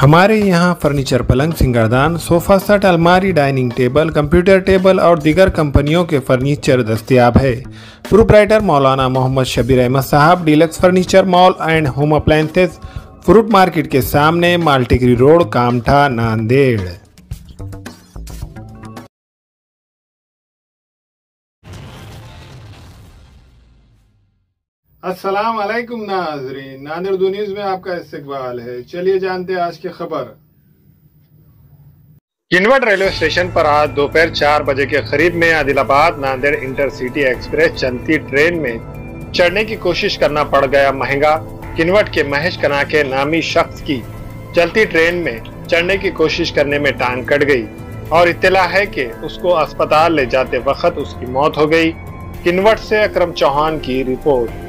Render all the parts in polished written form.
हमारे यहाँ फर्नीचर, पलंग, सिंगारदान, सोफा सेट, अलमारी, डाइनिंग टेबल, कंप्यूटर टेबल और दीगर कंपनियों के फर्नीचर दस्तयाब है। प्रोप्राइटर मौलाना मोहम्मद शबीर अहमद साहब, deluxe furniture mall and home appliances, fruit market के सामने, माल्टीगिरी रोड, कामठा, नांदेड़। अस्सलाम वालेकुम नाज़रीन, नांदेड़ दो न्यूज़ में आपका इस्तकबाल है। चलिए जानते हैं आज की खबर। किनवट रेलवे स्टेशन पर आज दोपहर 4 बजे के करीब में आदिलाबाद नांदेड़ इंटरसिटी एक्सप्रेस चलती ट्रेन में चढ़ने की कोशिश करना पड़ गया महंगा। किनवट के महेश कनाके नामी शख्स की चलती ट्रेन में चढ़ने की कोशिश करने में टांग कट गई और इत्तला है कि उसको अस्पताल ले जाते वक्त उसकी मौत हो गई। किनवट से अकरम चौहान की report.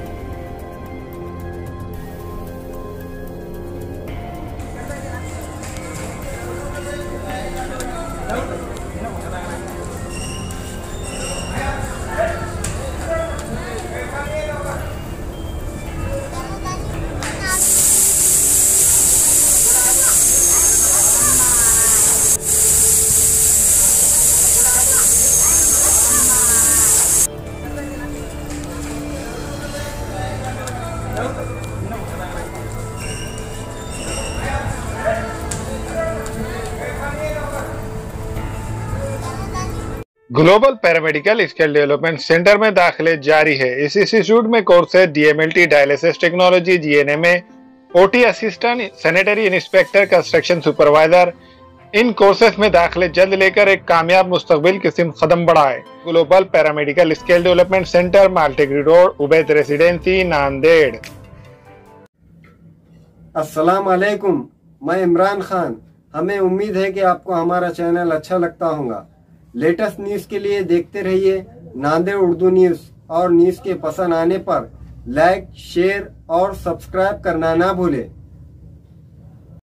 Global paramedical skill development centre में दाखिले जारी है। इस इंस्टीट्यूट में courses DMLT, dialysis technology, GNMA, OT assistant, sanitary inspector, construction supervisor. इन कोर्सेज में दाखिले जल्द लेकर एक कामयाब मुस्तकबिल की सिमत कदम बढ़ाए। Global paramedical skill development centre, Maltigiri road, Ubaid residency, Nanded. अस्सलाम वालेकुम, मैं इमरान खान। हमें उम्मीद है कि आपको हमारा चैनल अच्छा लगता होगा। लेटेस्ट न्यूज़ के लिए देखते रहिए नांदेड़ उर्दू न्यूज़ और न्यूज़ के पसंद आने पर लाइक, शेयर और सब्सक्राइब करना ना भूलें।